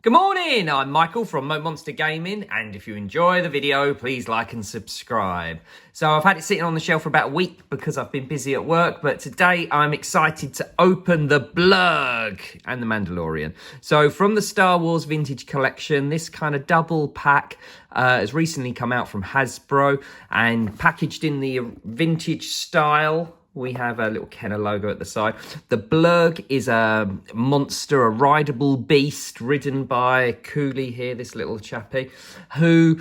Good morning, I'm Michael from Mo Monster Gaming, and if you enjoy the video, please like and subscribe. So I've had it sitting on the shelf for about a week because I've been busy at work, but today I'm excited to open the Blurrg and the Mandalorian. So from the Star Wars Vintage Collection, this kind of double pack has recently come out from Hasbro and packaged in the vintage style. We have a little Kenner logo at the side. The Blurrg is a monster, a rideable beast ridden by Cooley here, this little chappie, who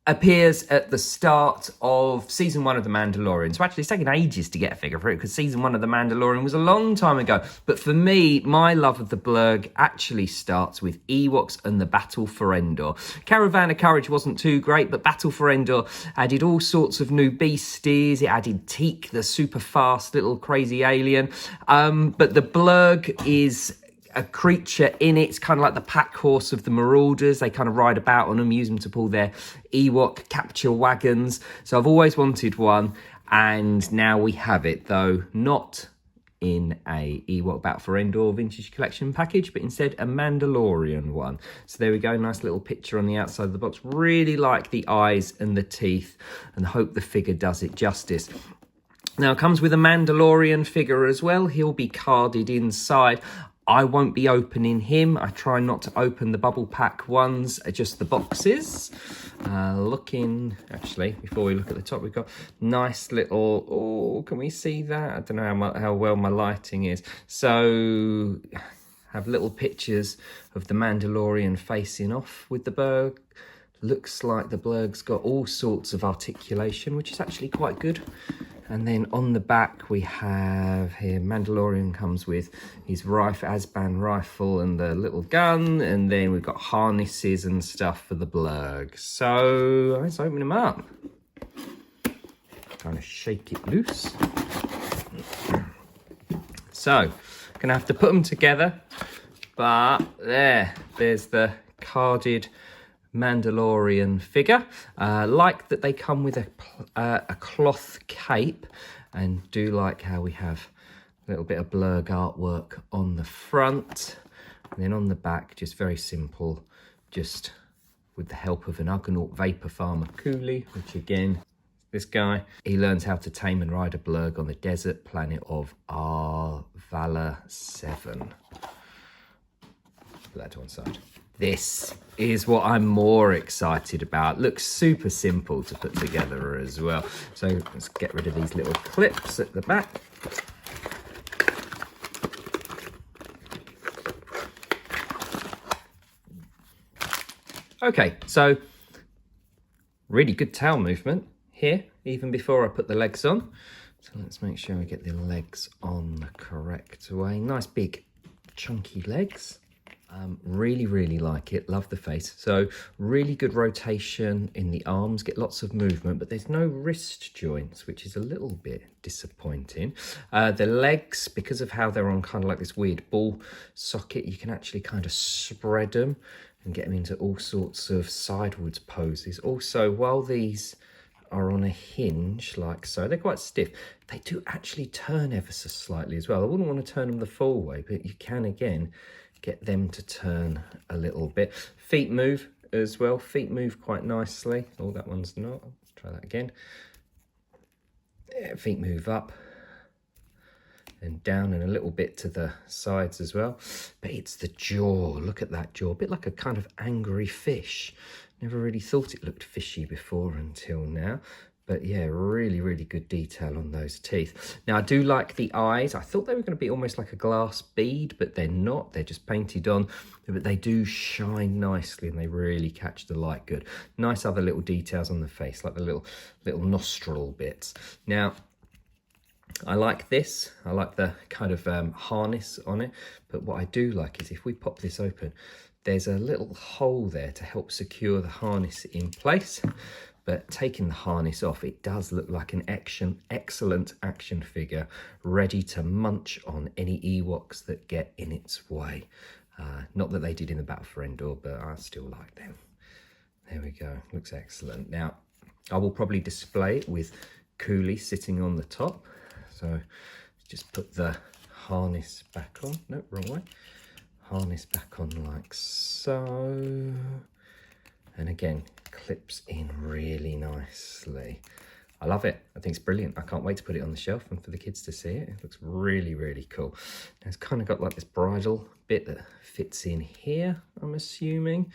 appears at the start of season 1 of The Mandalorian. So actually it's taken ages to get a figure for it because season 1 of The Mandalorian was a long time ago. But for me, my love of the Blurrg actually starts with Ewoks and the Battle for Endor. Caravan of Courage wasn't too great, but Battle for Endor added all sorts of new beasties. It added Teak, the super fast little crazy alien. But the Blurrg is a creature in it. It's kind of like the pack horse of the Marauders. They kind of ride about on them, use them to pull their Ewok capture wagons. So I've always wanted one, and now we have it, though not in a Ewok Battle for Endor Vintage Collection package, but instead a Mandalorian one. So there we go, nice little picture on the outside of the box. Really like the eyes and the teeth, and hope the figure does it justice. Now, it comes with a Mandalorian figure as well. He'll be carded inside. I won't be opening him. I try not to open the bubble pack ones, just the boxes. Actually, before we look at the top, we've got nice little, oh, can we see that? I don't know how well my lighting is. So, have little pictures of the Mandalorian facing off with the Blurrg. Looks like the Blurrg's got all sorts of articulation, which is actually quite good. And then on the back we have here, Mandalorian comes with his Azban rifle and the little gun. And then we've got harnesses and stuff for the Blurrg. So let's open him up. Kind of shake it loose. So, gonna have to put them together. But there's the carded Mandalorian figure. Like that they come with a cloth cape, and do like how we have a little bit of Blurrg artwork on the front, and then on the back just very simple, just with the help of an Ugonaut vapor farmer Cooley, which again, this guy, he learns how to tame and ride a Blurrg on the desert planet of Arvala 7. Put that to one side. This is what I'm more excited about. Looks super simple to put together as well. So let's get rid of these little clips at the back. Okay, so really good tail movement here, even before I put the legs on. So let's make sure we get the legs on the correct way. Nice big chunky legs. Really like it. Love the face. So really good rotation in the arms, get lots of movement, but there's no wrist joints, which is a little bit disappointing. The legs, because of how they're on kind of like this weird ball socket, you can actually kind of spread them and get them into all sorts of sidewards poses. Also, while these are on a hinge like so, they're quite stiff. They do actually turn ever so slightly as well. I wouldn't want to turn them the full way, but you can again get them to turn a little bit. Feet move as well. Feet move quite nicely. Oh, that one's not. Let's try that again. Yeah, feet move up and down and a little bit to the sides as well. But it's the jaw. Look at that jaw. A bit like a kind of angry fish. Never really thought it looked fishy before until now. But yeah, really good detail on those teeth. Now, I do like the eyes. I thought they were going to be almost like a glass bead, but they're not. They're just painted on, but they do shine nicely and they really catch the light good. Nice other little details on the face, like the little nostril bits. Now, I like this. I like the kind of harness on it. But what I do like is if we pop this open, there's a little hole there to help secure the harness in place. But taking the harness off, it does look like an excellent action figure, ready to munch on any Ewoks that get in its way. Not that they did in the Battle for Endor, but I still like them. There we go, looks excellent. Now, I will probably display it with Cooley sitting on the top. So just put the harness back on. No, wrong way. harness back on like so. And again, clips in really nicely. I love it. I think it's brilliant. I can't wait to put it on the shelf and for the kids to see it. It looks really, really cool. And it's kind of got like this bridle bit that fits in here, I'm assuming.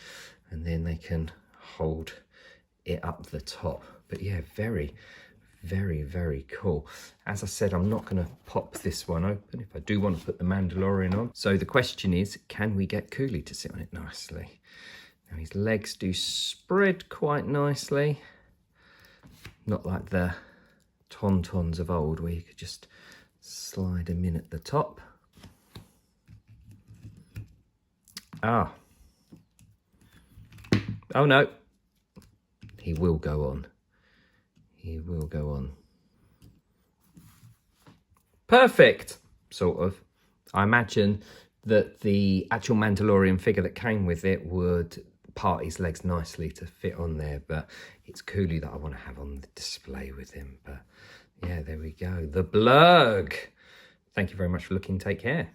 And then they can hold it up the top. But yeah, very, very, very cool. As I said, I'm not going to pop this one open if I do want to put the Mandalorian on. So the question is, can we get Cooley to sit on it nicely? Now his legs do spread quite nicely. Not like the Tauntauns of old where you could just slide them in at the top. Ah. Oh no. He will go on. He will go on. Perfect, sort of. I imagine that the actual Mandalorian figure that came with it would part his legs nicely to fit on there, but it's Cooley that I want to have on the display with him. But yeah, there we go. The Blurrg. Thank you very much for looking. Take care.